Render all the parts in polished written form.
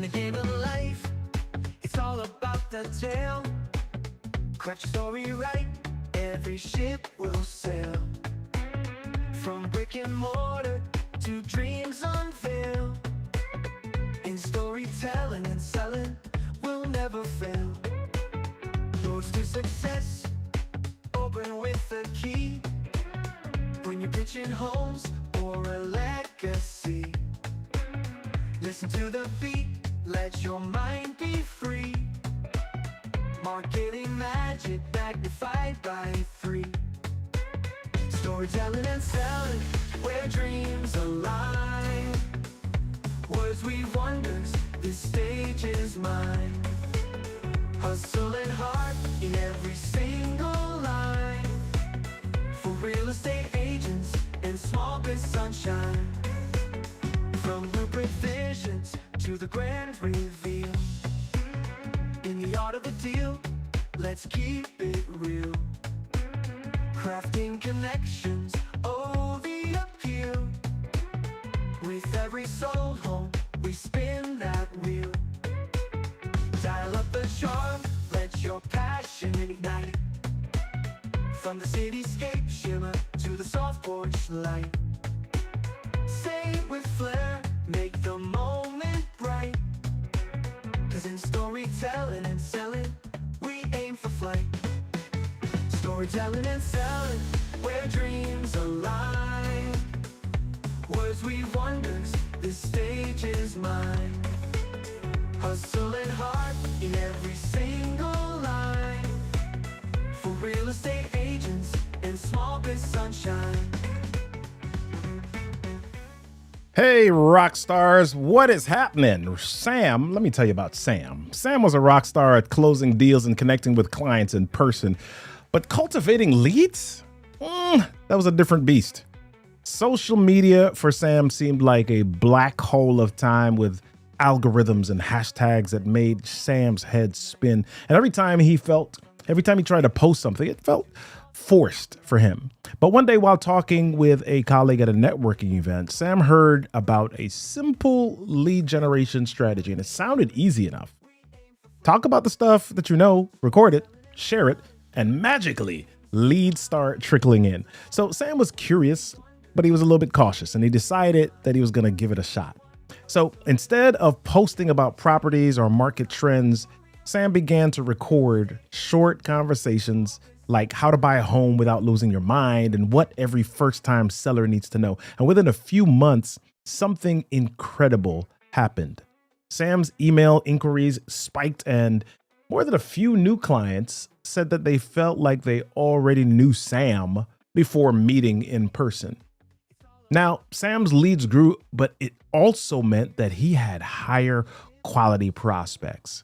the game of life, it's all about the tale. Craft your story right, every ship will sail. From brick and mortar to dreams unveiled. In storytelling and selling, we'll never fail. Roads to success, open with a key. When you're pitching homes or a legacy, listen to the beat, let your mind be free. Marketing magic magnified by 3. Storytelling and selling, where dreams align. Words weave wonders, this stage is mine. Hustle and heart in every single line. For real estate agents and small biz sunshine. From blueprint visions to the grand reveal. In the art of the deal, let's keep it real. Crafting connections, oh the appeal. With every sold home, we spin that wheel. Dial up the charm, let your passion ignite. From the cityscape shimmer to the soft porch light. Say it with flair, make the moment bright. Cause in storytelling and selling, we aim for flight. Storytelling and selling, where dreams align. Words weave wonders, this stage is mine. Hustle and heart in every single line. For real estate agents and small biz sunshine. Hey, rock stars, what is happening? Sam, let me tell you about Sam. Sam was a rock star at closing deals and connecting with clients in person. But cultivating leads? That was a different beast. Social media for Sam seemed like a black hole of time with algorithms and hashtags that made Sam's head spin. And every time he tried to post something, it felt forced for him. But one day while talking with a colleague at a networking event, Sam heard about a simple lead generation strategy, and it sounded easy enough. Talk about the stuff that you know, record it, share it, and magically leads start trickling in. So Sam was curious, but he was a little bit cautious, and he decided that he was going to give it a shot. So instead of posting about properties or market trends, Sam began to record short conversations like how to buy a home without losing your mind and what every first-time seller needs to know. And within a few months, something incredible happened. Sam's email inquiries spiked, and more than a few new clients said that they felt like they already knew Sam before meeting in person. Now, Sam's leads grew, but it also meant that he had higher quality prospects.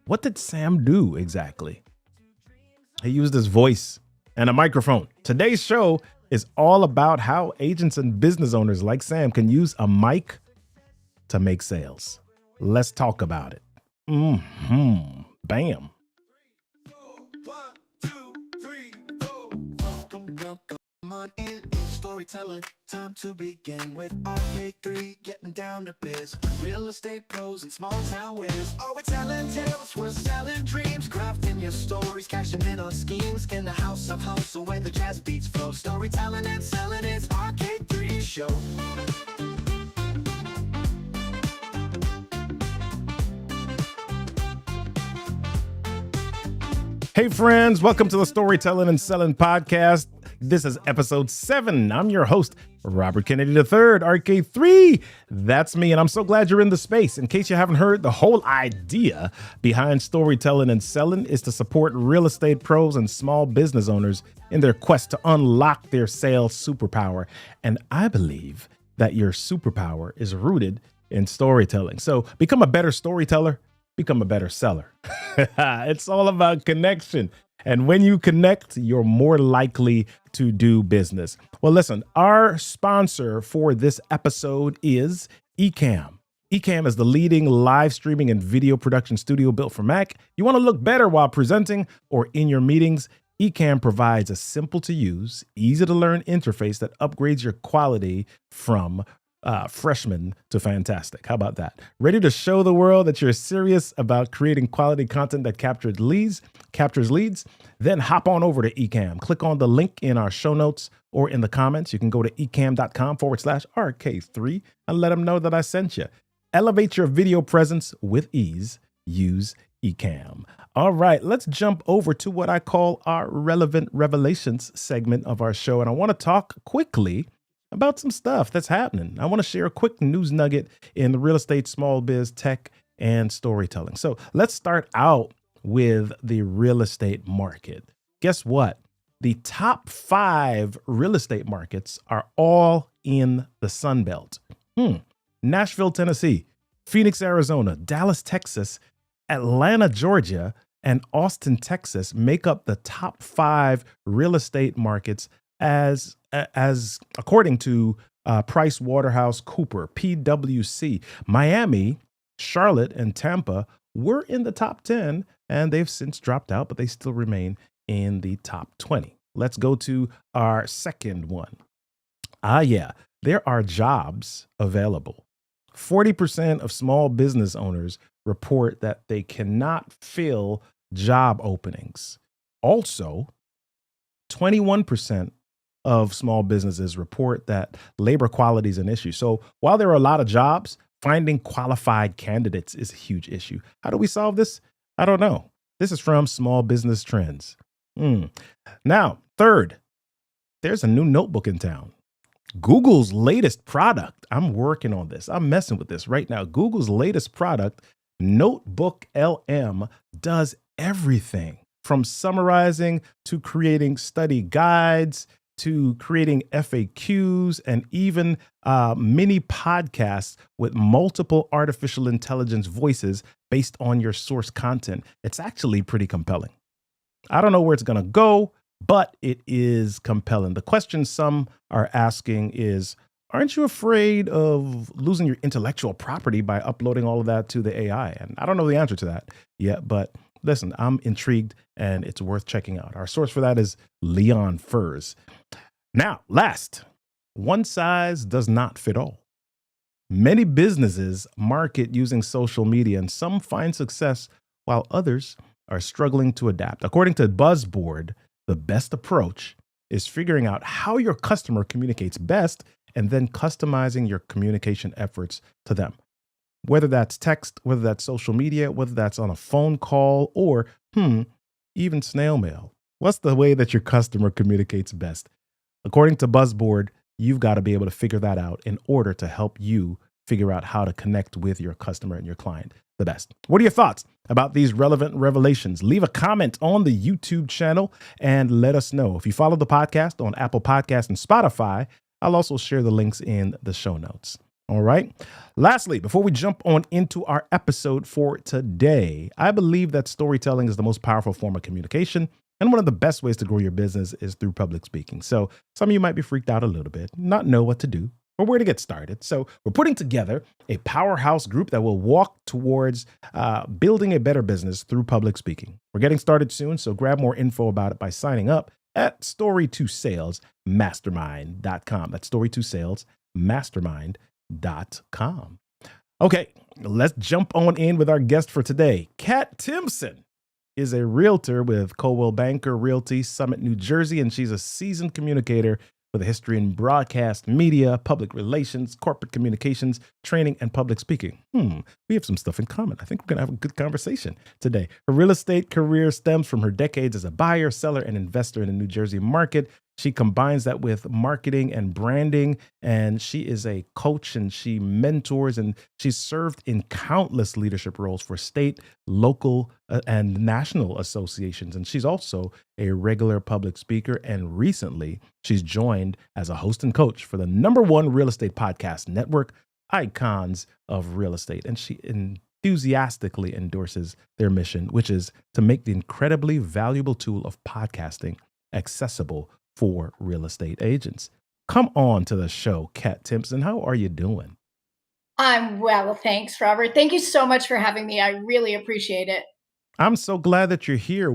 What did Sam do exactly? He used his voice and a microphone. Today's show is all about how agents and business owners like Sam can use a mic to make sales. Let's talk about it. Bam. On in storytelling, time to begin with RK3, getting down to biz. Real estate pros and small town wiz. Oh, we're telling tales, we're selling dreams, crafting your stories, cashing in on schemes. In the house of hustle where the jazz beats flow. Storytelling and selling, it's RK3 show. Hey friends, welcome to the Storytelling and Selling Podcast. This is episode 7. I'm your host, Robert Kennedy III, RK3. That's me, and I'm so glad you're in the space. In case you haven't heard, the whole idea behind storytelling and selling is to support real estate pros and small business owners in their quest to unlock their sales superpower. And I believe that your superpower is rooted in storytelling. So become a better storyteller, become a better seller. It's all about connection. And when you connect, you're more likely to do business. Well, listen, our sponsor for this episode is Ecamm. Ecamm is the leading live streaming and video production studio built for Mac. You want to look better while presenting or in your meetings? Ecamm provides a simple to use, easy to learn interface that upgrades your quality from freshman to fantastic. How about that? Ready to show the world that you're serious about creating quality content that captures leads? Then hop on over to Ecamm. Click on the link in our show notes or in the comments. You can go to ecamm.com/RK3 and let them know that I sent you. Elevate your video presence with ease. Use Ecamm. All right, let's jump over to what I call our relevant revelations segment of our show. And I want to talk quickly about some stuff that's happening. I want to share a quick news nugget in the real estate, small biz, tech, and storytelling. So let's start out with the real estate market. Guess what? The top 5 real estate markets are all in the Sun Belt. Nashville, Tennessee, Phoenix, Arizona, Dallas, Texas, Atlanta, Georgia, and Austin, Texas make up the top 5 real estate markets as according to Price Waterhouse Cooper, PwC. Miami, Charlotte, and Tampa were in the top 10, and they've since dropped out, but they still remain in the top 20. Let's go to our second one. There are jobs available. 40% of small business owners report that they cannot fill job openings. Also, 21% of small businesses report that labor quality is an issue. So while there are a lot of jobs, finding qualified candidates is a huge issue. How do we solve this? I don't know. This is from Small Business Trends. Now, third, there's a new notebook in town. Google's latest product. I'm working on this. I'm messing with this right now. Google's latest product, Notebook LM, does everything from summarizing to creating study guides to creating FAQs and even mini podcasts with multiple artificial intelligence voices based on your source content. It's actually pretty compelling. I don't know where it's going to go, but it is compelling. The question some are asking is, aren't you afraid of losing your intellectual property by uploading all of that to the AI? And I don't know the answer to that yet, but listen, I'm intrigued and it's worth checking out. Our source for that is Leon Furs. Now, last, one size does not fit all. Many businesses market using social media and some find success while others are struggling to adapt. According to Buzzboard, the best approach is figuring out how your customer communicates best and then customizing your communication efforts to them. Whether that's text, whether that's social media, whether that's on a phone call, or even snail mail. What's the way that your customer communicates best? According to Buzzboard, you've got to be able to figure that out in order to help you figure out how to connect with your customer and your client the best. What are your thoughts about these relevant revelations? Leave a comment on the YouTube channel and let us know. If you follow the podcast on Apple Podcasts and Spotify, I'll also share the links in the show notes. All right. Lastly, before we jump on into our episode for today, I believe that storytelling is the most powerful form of communication. And one of the best ways to grow your business is through public speaking. So some of you might be freaked out a little bit, not know what to do or where to get started. So we're putting together a powerhouse group that will walk towards building a better business through public speaking. We're getting started soon, so grab more info about it by signing up at story2salesmastermind.com. That's story2salesmastermind.com. Okay, let's jump on in with our guest for today. Kat Timpson is a realtor with Coldwell Banker Realty, Summit, New Jersey, and she's a seasoned communicator with a history in broadcast media, public relations, corporate communications, training, and public speaking. We have some stuff in common. I think we're going to have a good conversation today. Her real estate career stems from her decades as a buyer, seller, and investor in the New Jersey market. She combines that with marketing and branding, and she is a coach and she mentors, and she's served in countless leadership roles for state, local, and national associations. And she's also a regular public speaker. And recently, she's joined as a host and coach for the #1 real estate podcast network, Icons of Real Estate. And she enthusiastically endorses their mission, which is to make the incredibly valuable tool of podcasting accessible for real estate agents. Come on to the show, Kat Timpson. How are you doing? I'm well, thanks, Robert. Thank you so much for having me. I really appreciate it. I'm so glad that you're here.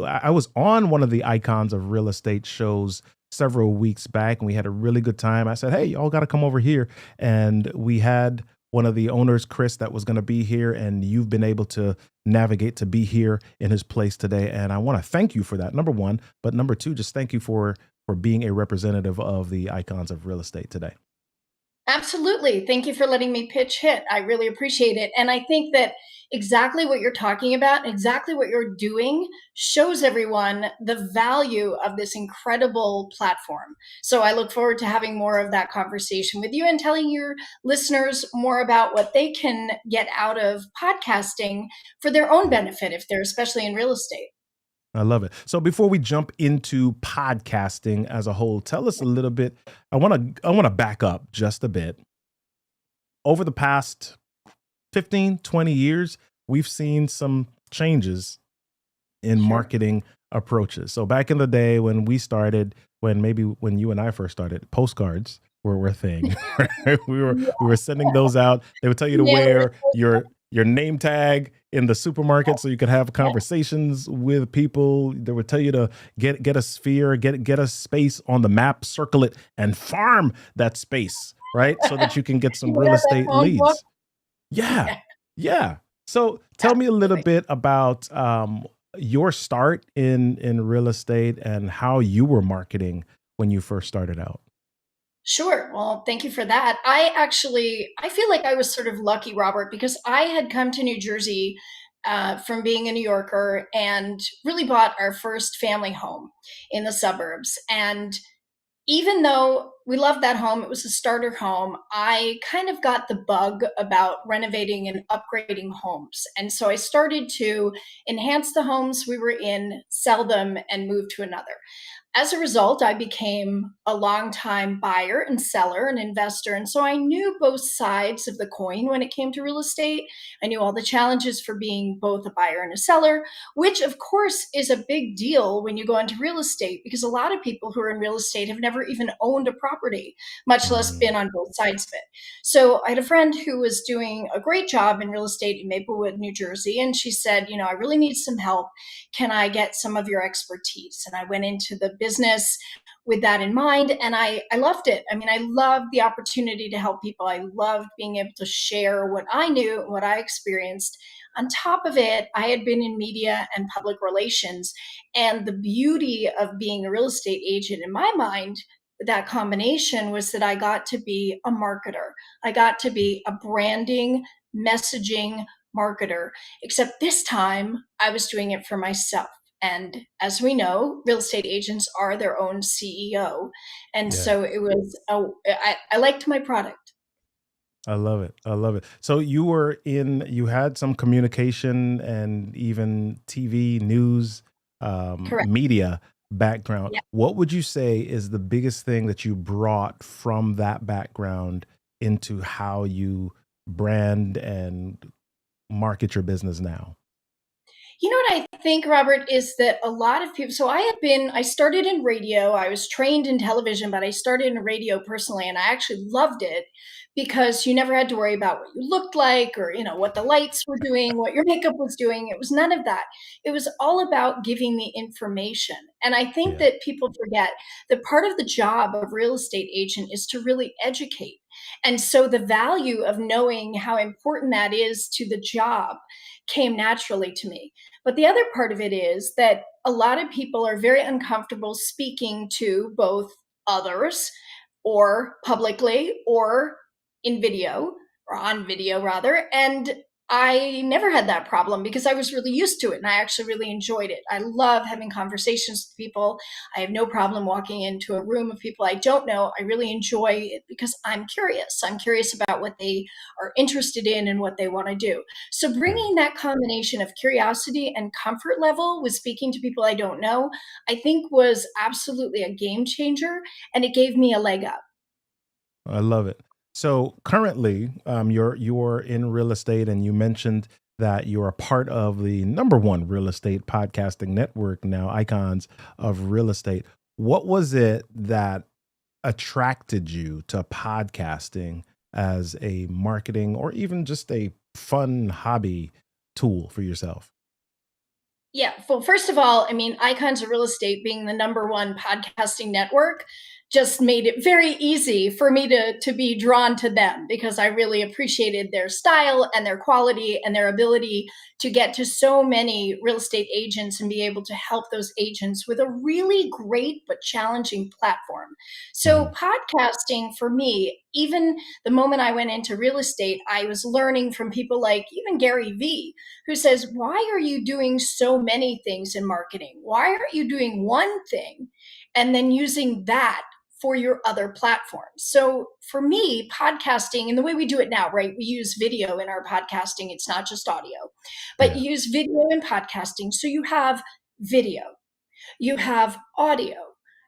I was on one of the Icons of Real Estate shows several weeks back, and we had a really good time. I said, "Hey, y'all got to come over here," and we had one of the owners, Chris, that was going to be here, and you've been able to navigate to be here in his place today, and I want to thank you for that. Number one, but number two, just thank you for being a representative of the icons of real estate today. Absolutely. Thank you for letting me pitch hit. I really appreciate it. And I think that exactly what you're talking about, exactly what you're doing, shows everyone the value of this incredible platform. So I look forward to having more of that conversation with you and telling your listeners more about what they can get out of podcasting for their own benefit if they're especially in real estate. I love it. So before we jump into podcasting as a whole, tell us a little bit. I want to back up just a bit. Over the past 15, 20 years, we've seen some changes in Sure. marketing approaches. So back in the day when we started, when you and I first started, postcards were a thing. Right? We were sending those out. They would tell you to Mailer wear your name tag in the supermarket so you could have list. conversations with people. They would tell you to get a sphere, get a space on the map, circle it, and farm that space, right? So that you can get some real Yeah, that estate phone book. leads. Yeah. Yeah, Yeah. So tell me a little absolutely. bit about your start in real estate and how you were marketing when you first started out. Sure. Well, thank you for that. I feel like I was sort of lucky, Robert, because I had come to New Jersey from being a New Yorker and really bought our first family home in the suburbs. And even though we loved that home, it was a starter home, I kind of got the bug about renovating and upgrading homes. And so I started to enhance the homes we were in, sell them, and move to another. As a result, I became a longtime buyer and seller and investor. And so I knew both sides of the coin when it came to real estate. I knew all the challenges for being both a buyer and a seller, which of course is a big deal when you go into real estate because a lot of people who are in real estate have never even owned a property, much less Mm, been on both sides of it. So I had a friend who was doing a great job in real estate in Maplewood, New Jersey. And she said, I really need some help. Can I get some of your expertise? And I went into the business with that in mind. And I loved it. I mean, I loved the opportunity to help people. I loved being able to share what I knew, what I experienced. On top of it, I had been in media and public relations. And the beauty of being a real estate agent in my mind, that combination was that I got to be a marketer. I got to be a branding, messaging marketer, except this time I was doing it for myself. And as we know, real estate agents are their own CEO. And yeah. so I liked my product. I love it. I love it. So you had some communication and even TV news, Correct. media background. Yeah. What would you say is the biggest thing that you brought from that background into how you brand and market your business now? You know what I think, Robert, is that a lot of people. So I started in radio. I was trained in television, but I started in radio personally, and I actually loved it because you never had to worry about what you looked like or, what the lights were doing, what your makeup was doing. It was none of that. It was all about giving the information. And I think Yeah. that people forget that part of the job of real estate agent is to really educate. And so the value of knowing how important that is to the job came naturally to me. But the other part of it is that a lot of people are very uncomfortable speaking to both others or publicly or in video or on video rather. And I never had that problem because I was really used to it and I actually really enjoyed it. I love having conversations with people. I have no problem walking into a room of people I don't know. I really enjoy it because I'm curious. I'm curious about what they are interested in and what they want to do. So Right. bringing that combination of curiosity and comfort level with speaking to people I don't know, I think was absolutely a game changer and it gave me a leg up. I love it. So currently, you're in real estate, and you mentioned that you're a part of the number one real estate podcasting network now, Icons of Real Estate. What was it that attracted you to podcasting as a marketing or even just a fun hobby tool for yourself? Yeah. Well, first of all, I mean, Icons of Real Estate being the number one podcasting network just made it very easy for me to be drawn to them because I really appreciated their style and their quality and their ability to get to so many real estate agents and be able to help those agents with a really great but challenging platform. So, Mhm. podcasting for me, even the moment I went into real estate, I was learning from people like even Gary Vee, who says, why are you doing so many things in marketing? Why aren't you doing one thing and then using that for your other platforms? So for me, podcasting and the way we do it now, right? We use video in our podcasting. It's not just audio, but Yeah. you use video in podcasting. So you have video, you have audio,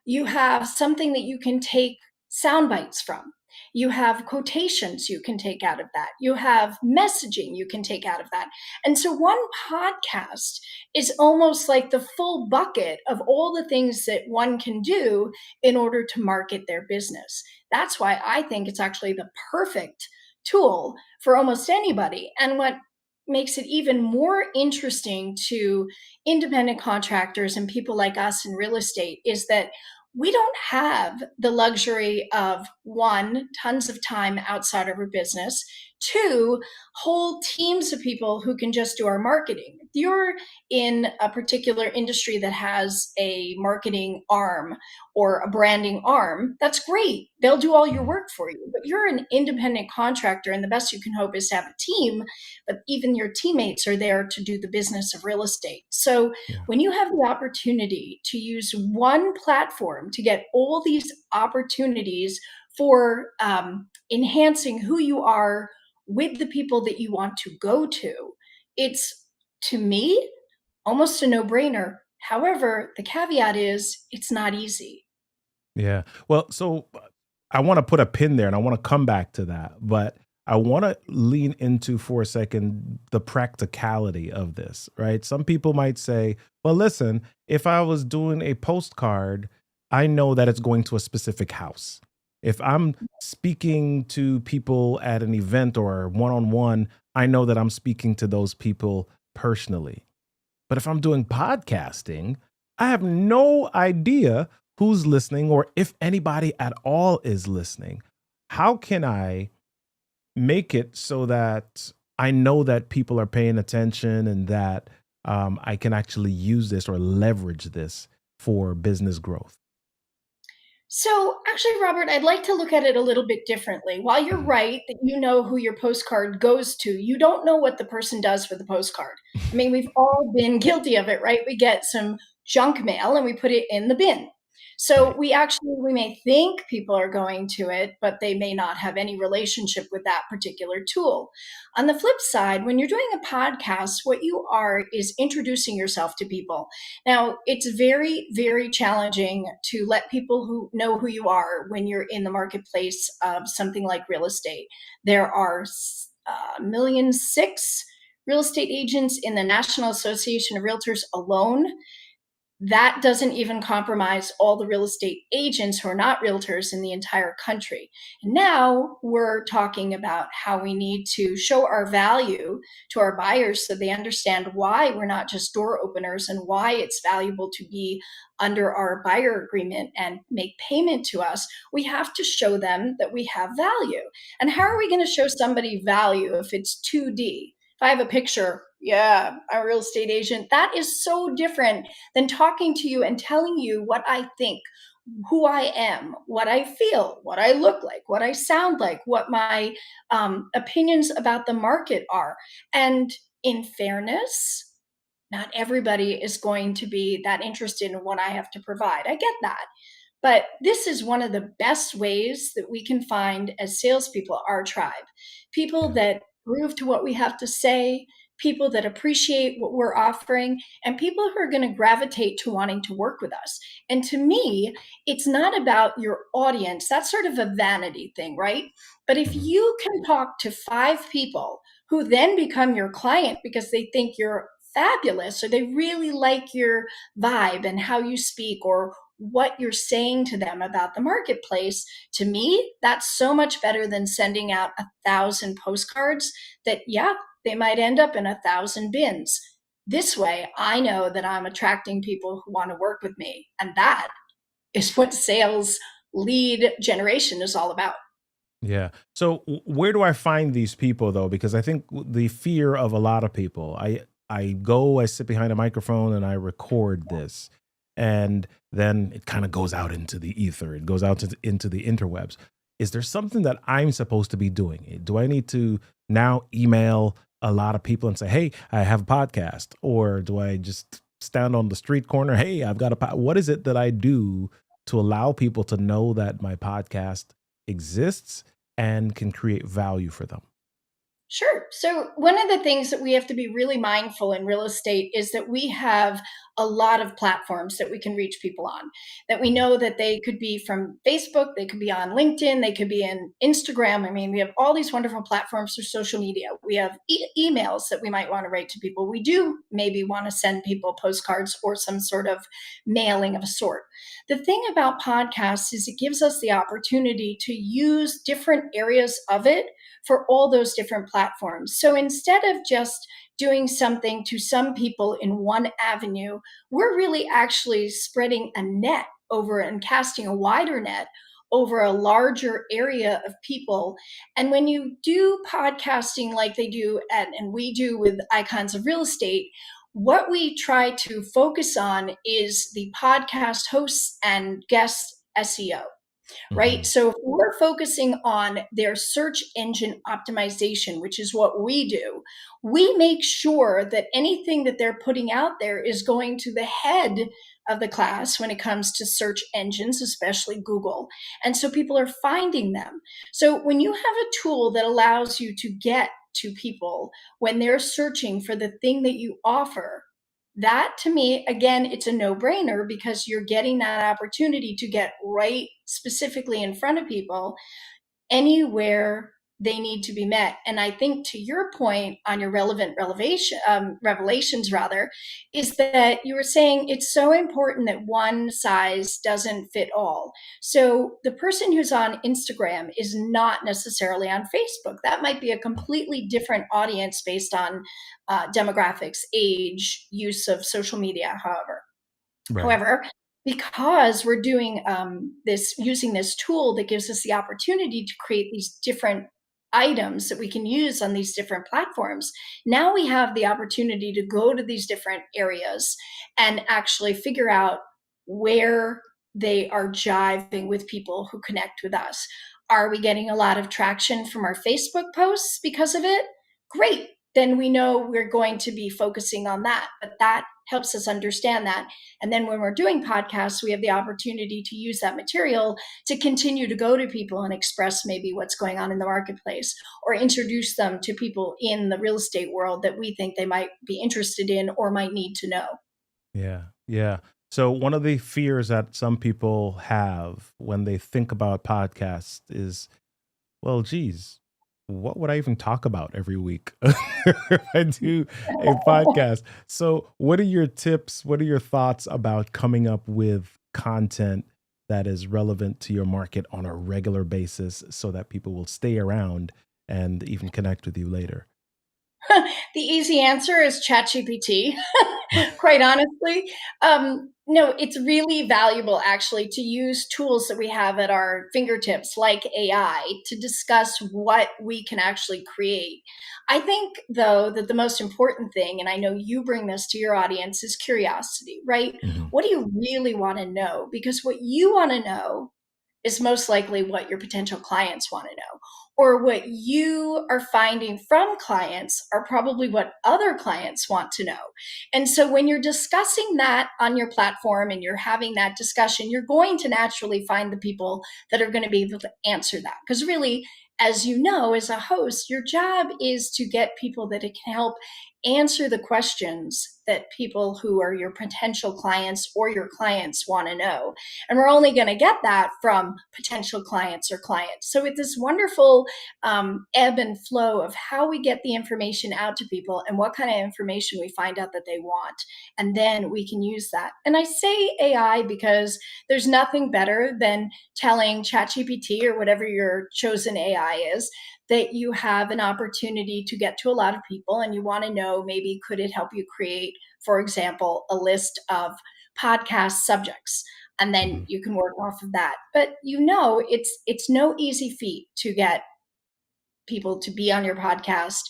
you have something that you can take sound bites from, you have quotations you can take out of that, you have messaging you can take out of that. And so one podcast is almost like the full bucket of all the things that one can do in order to market their business. That's why I think it's actually the perfect tool for almost anybody. And what makes it even more interesting to independent contractors and people like us in real estate is that we don't have the luxury of one, tons of time outside of our business, two, whole teams of people who can just do our marketing. If you're in a particular industry that has a marketing arm or a branding arm, that's great. They'll do all your Mhm. work for you. But you're an independent contractor, and the best you can hope is to have a team, but even your teammates are there to do the business of real estate. So Yeah. when you have the opportunity to use one platform to get all these opportunities for enhancing who you are with the people that you want to go to, it's, to me, almost a no brainer. However, the caveat is it's not easy. Yeah. Well, so I want to put a pin there and I want to come back to that, but I want to lean into for a second the practicality of this, right? Some people might say, well, listen, if I was doing a postcard, I know that it's going to a specific house. If I'm speaking to people at an event or one on one, I know that I'm speaking to those people personally. But if I'm doing podcasting, I have no idea who's listening or if anybody at all is listening. How can I make it so that I know that people are paying attention and that I can actually use this or leverage this for business growth? So, actually, Robert, I'd like to look at it a little bit differently. While you're Mhm. right that you know who your postcard goes to, you don't know what the person does for the postcard. I mean, we've all been guilty of it, right? We get some junk mail and we put it in the bin. So, Right. we may think people are going to it, but they may not have any relationship with that particular tool. On the flip side, when you're doing a podcast, what you are is introducing yourself to people. Now, it's very, very challenging to let people who know who you are when you're in the marketplace of something like real estate. There are million six real estate agents in the National Association of Realtors alone. That doesn't even compromise all the real estate agents who are not realtors in the entire country. And now we're talking about how we need to show our value to our buyers so they understand why we're not just door openers and why it's valuable to be under our buyer agreement and make payment to us. We have to show them that we have value. And how are we going to show somebody value if it's 2D? If I have a picture, yeah, a real estate agent, that is so different than talking to you and telling you what I think, who I am, what I feel, what I look like, what I sound like, what my opinions about the market are. And in fairness, not everybody is going to be that interested in what I have to provide. I get that. But this is one of the best ways that we can find as salespeople our tribe. People Yeah. that groove to what we have to say, people that appreciate what we're offering, and people who are going to gravitate to wanting to work with us. And to me, it's not about your audience. That's sort of a vanity thing, right? But if Mhm. you can talk to five people who then become your client because they think you're fabulous or they really like your vibe and how you speak or what you're saying to them about the marketplace, to me, that's so much better than sending out 1,000 postcards that, yeah, they might end up in 1,000 bins. This way, I know that I'm attracting people who want to work with me. And that is what sales lead generation is all about. Yeah. So where do I find these people though? Because I think the fear of a lot of people, I sit behind a microphone and I record this, and then it kind of goes out into the ether. It goes out into the interwebs. Is there something that I'm supposed to be doing? Do I need to now email a lot of people and say, "Hey, I have a podcast," or do I just stand on the street corner? "Hey, I've got a What is it that I do to allow people to know that my podcast exists and can create value for them?" Sure. So, one of the things that we have to be really mindful in real estate is that we have a lot of platforms that we can reach people on. That we know that they could be from Facebook, they could be on LinkedIn, they could be in Instagram. I mean, we have all these wonderful platforms for social media. We have emails that we might want to write to people. We do maybe want to send people postcards or some sort of mailing of a sort. The thing about podcasts is it gives us the opportunity to use different areas of it for all those different platforms. So instead of just doing something to some people in one avenue, we're really actually spreading a net over and casting a wider net over a larger area of people. And when you do podcasting like they do and we do with Icons of Real Estate, what we try to focus on is the podcast hosts and guest SEO, right? Hmm. So if we're focusing on their search engine optimization, which is what we do, we make sure that anything that they're putting out there is going to the head of the class when it comes to search engines, especially Google. And so people are finding them. So when you have a tool that allows you to get to people when they're searching for the thing that you offer, that to me, again, it's a no brainer because you're getting that opportunity to get right specifically in front of people anywhere they need to be met. And I think to your point on your revelations rather, is that you were saying it's so important that one size doesn't fit all. So the person who's on Instagram is not necessarily on Facebook. That might be a completely different audience based on demographics, age, use of social media, however. Right. However, because we're doing this using this tool that gives us the opportunity to create these different items that we can use on these different platforms, now we have the opportunity to go to these different areas and actually figure out where they are jiving with people who connect with us. Are we getting a lot of traction from our Facebook posts because of it? Great. Then we know we're going to be focusing on that. But that helps us understand that. And then when we're doing podcasts, we have the opportunity to use that material to continue to go to people and express maybe what's going on in the marketplace or introduce them to people in the real estate world that we think they might be interested in or might need to know. Yeah. Yeah. So one of the fears that some people have when they think about podcasts is, well, geez, what would I even talk about every week if I do a podcast? So, what are your tips? What are your thoughts about coming up with content that is relevant to your market on a regular basis so that people will stay around and even connect with you later? The easy answer is ChatGPT. Quite honestly, no, it's really valuable actually to use tools that we have at our fingertips, like AI, to discuss what we can actually create. I think, though, that the most important thing, and I know you bring this to your audience, is curiosity, right? Hmm. What do you really want to know? Because what you want to know is most likely what your potential clients want to know. Or what you are finding from clients are probably what other clients want to know. And so when you're discussing that on your platform and you're having that discussion, you're going to naturally find the people that are going to be able to answer that. Because really, as you know, as a host, your job is to get people that it can help answer the questions that people who are your potential clients or your clients want to know. And we're only going to get that from potential clients or clients. So it's this wonderful whole ebb and flow of how we get the information out to people and what kind of information we find out that they want. And then we can use that. And I say AI because there's nothing better than telling ChatGPT or whatever your chosen AI is that you have an opportunity to get to a lot of people and you want to know, maybe could it help you create, for example, a list of podcast subjects, and then Mhm. you can work off of that. But it's no easy feat to get people to be on your podcast,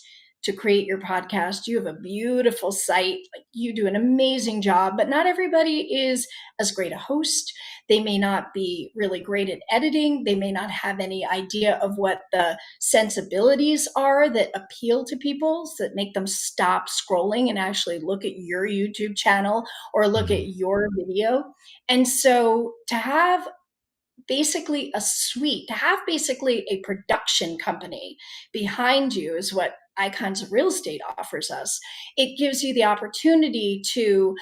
to create your podcast. You have a beautiful site, like you do an amazing job, but not everybody is as great a host. They may not be really great at editing. They may not have any idea of what the sensibilities are that appeal to people, so that make them stop scrolling and actually look at your YouTube channel or look Mhm. at your video. And so to have basically a suite, to have basically a production company behind you is what Icons of Real Estate offers us. It gives you the opportunity to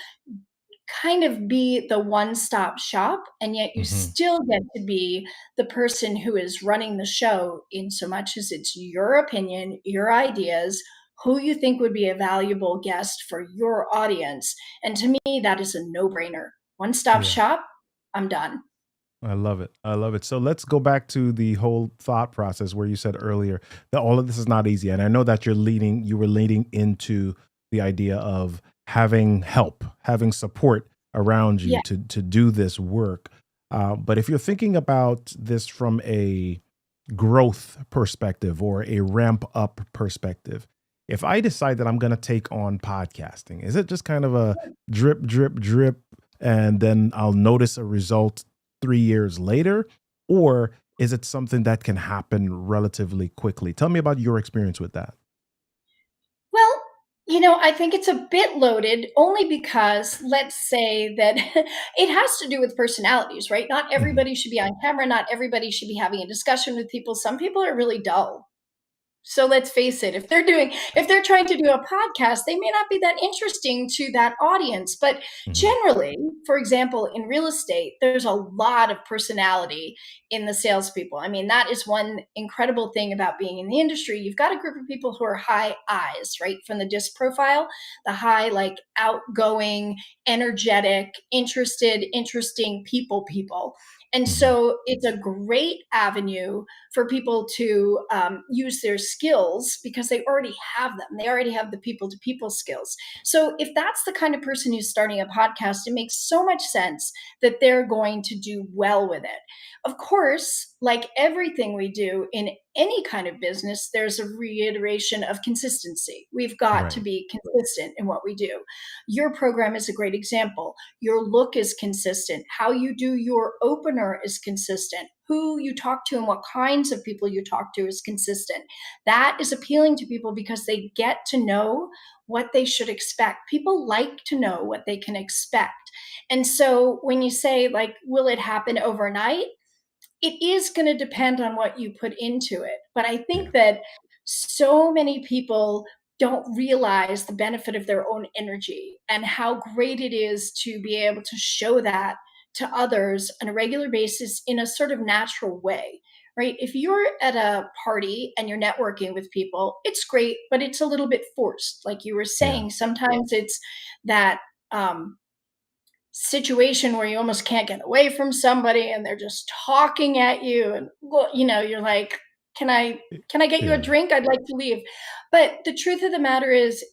kind of be the one-stop shop, and yet you Mhm. still get to be the person who is running the show, in so much as it's your opinion, your ideas, who you think would be a valuable guest for your audience. And to me, that is a no-brainer. One-stop Yeah. shop, I'm done. I love it. I love it. So let's go back to the whole thought process where you said earlier that all of this is not easy. And I know that you were leading into the idea of having help, having support around you Yeah. to do this work. But if you're thinking about this from a growth perspective or a ramp up perspective, if I decide that I'm going to take on podcasting, is it just kind of a drip, drip, drip, and then I'll notice a result 3 years later? Or is it something that can happen relatively quickly? Tell me about your experience with that. Well, I think it's a bit loaded only because let's say that it has to do with personalities, right? Not Mhm. everybody should be on camera. Not everybody should be having a discussion with people. Some people are really dull. So let's face it, if they're trying to do a podcast, they may not be that interesting to that audience. But Mhm. generally, for example, in real estate, there's a lot of personality in the salespeople. I mean, that is one incredible thing about being in the industry. You've got a group of people who are high eyes, right? From the disc profile, the high, like outgoing, energetic, interested, interesting people. And Mhm. so it's a great avenue for people to use their skills because they already have them. They already have the people to people skills. So if that's the kind of person who's starting a podcast, it makes so much sense that they're going to do well with it. Of course, like everything we do in any kind of business, there's a reiteration of consistency. We've got to Right. be consistent in what we do. Your program is a great example. Your look is consistent. How you do your opener is consistent. Who you talk to and what kinds of people you talk to is consistent. That is appealing to people because they get to know what they should expect. People like to know what they can expect. And so when you say, like, will it happen overnight? It is going to depend on what you put into it. But I Yeah. think that so many people don't realize the benefit of their own energy and how great it is to be able to show that to others on a regular basis in a sort of natural way, right? If you're at a party and you're networking with people, it's great, but it's a little bit forced. Like you were Yeah. saying, sometimes it's that situation where you almost can't get away from somebody and they're just talking at you, and well, you're like, can I get you a Yeah. drink? I'd like to leave. But the truth of the matter is,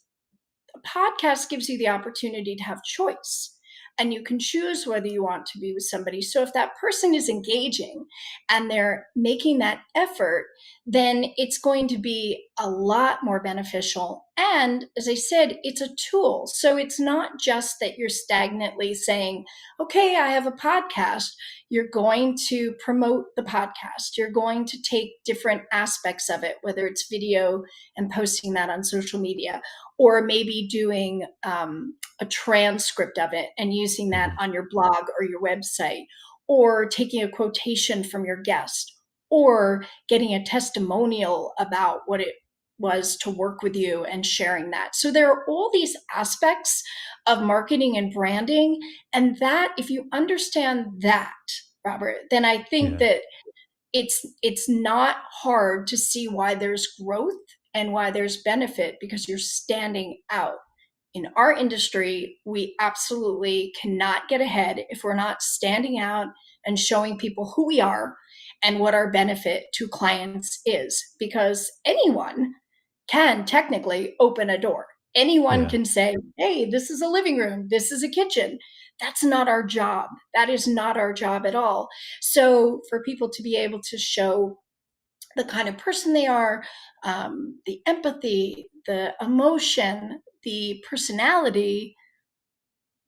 a podcast gives you the opportunity to have choice, and you can choose whether you want to be with somebody. So if that person is engaging and they're making that effort, then it's going to be a lot more beneficial. And as I said, it's a tool. So it's not just that you're stagnantly saying, okay, I have a podcast. You're going to promote the podcast. You're going to take different aspects of it, whether it's video and posting that on social media, or maybe doing a transcript of it and using that Mhm. on your blog or your website, or taking a quotation from your guest, or getting a testimonial about what it was to work with you and sharing that. So there are all these aspects of marketing and branding. And that, if you understand that, Robert, then I think Yeah. that it's not hard to see why there's growth and why there's benefit because you're standing out. In our industry, we absolutely cannot get ahead if we're not standing out and showing people who we are and what our benefit to clients is, because anyone can technically open a door. Anyone Yeah. can say, hey, this is a living room, this is a kitchen. That's not our job. That is not our job at all. So for people to be able to show the kind of person they are, the empathy, the emotion, the personality,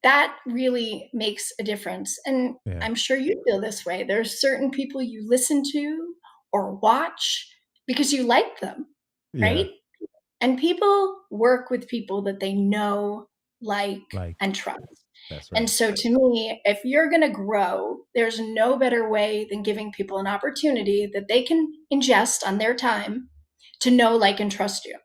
that really makes a difference. And Yeah. I'm sure you feel this way. There's certain people you listen to or watch because you like them, Yeah. right? And people work with people that they know, like, Like, and trust. that's And right. so to me, if you're going to grow, there's no better way than giving people an opportunity that they can ingest on their time to know, like, and trust you.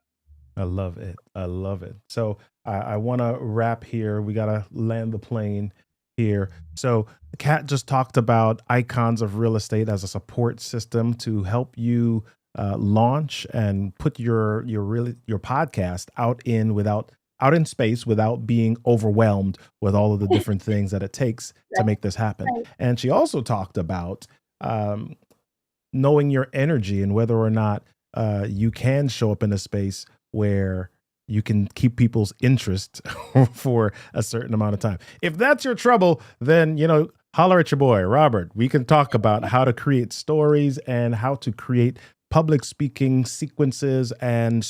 I love it. I love it. So I want to wrap here. We got to land the plane here. So Kat just talked about icons of real estate as a support system to help you launch and put your podcast out in space without being overwhelmed with all of the different things that it takes to Right. make this happen. Right. And she also talked about um, knowing your energy and whether or not you can show up in a space where you can keep people's interest for a certain amount of time. If that's your trouble, then, holler at your boy, Robert. We can talk about how to create stories and how to create public speaking sequences and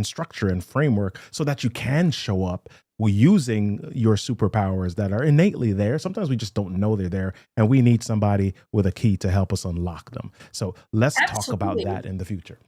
structure and framework so that you can show up using your superpowers that are innately there. Sometimes we just don't know they're there, and we need somebody with a key to help us unlock them. So let's talk about Absolutely. that in the future.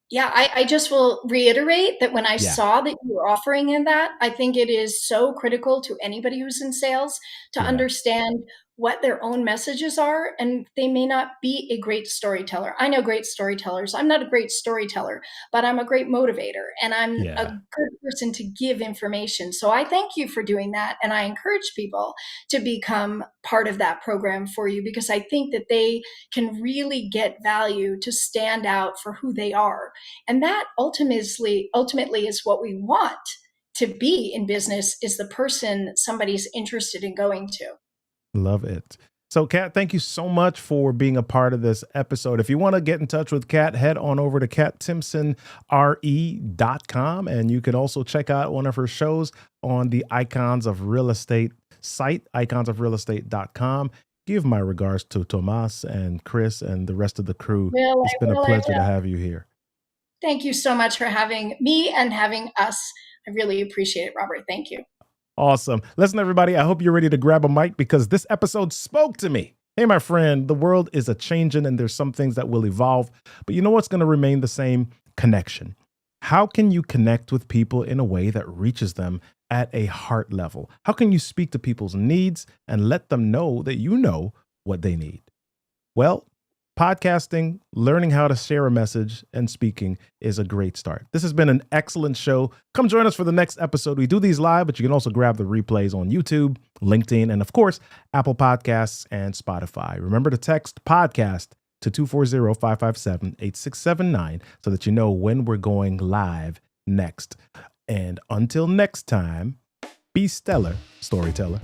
Yeah, I just will reiterate that when I Yeah. saw that you were offering in that, I think it is so critical to anybody who's in sales to Yeah. understand what their own messages are. And they may not be a great storyteller. I know great storytellers. I'm not a great storyteller, but I'm a great motivator and I'm a Yeah. good person to give information. So I thank you for doing that. And I encourage people to become part of that program for you because I think that they can really get value to stand out for who they are. And that ultimately is what we want to be in business, is the person somebody's interested in going to. Love it. So, Kat, thank you so much for being a part of this episode. If you want to get in touch with Kat, head on over to kattimpsonre.com. And you can also check out one of her shows on the Icons of Real Estate site, iconsofrealestate.com. Give my regards to Tomas and Kris and the rest of the crew. It's been a pleasure to have you here. Thank you so much for having me and having us. I really appreciate it, Robert. Thank you. Awesome. Listen, everybody, I hope you're ready to grab a mic because this episode spoke to me. Hey, my friend, the world is a-changing and there's some things that will evolve, but you know what's going to remain the same? Connection. How can you connect with people in a way that reaches them at a heart level? How can you speak to people's needs and let them know that you know what they need? Well, podcasting, learning how to share a message, and speaking is a great start. This has been an excellent show. Come join us for the next episode. We do these live, but you can also grab the replays on YouTube, LinkedIn, and of course, Apple Podcasts and Spotify. Remember to text podcast to 240-557-8679 so that you know when we're going live next. And until next time, be stellar, storyteller.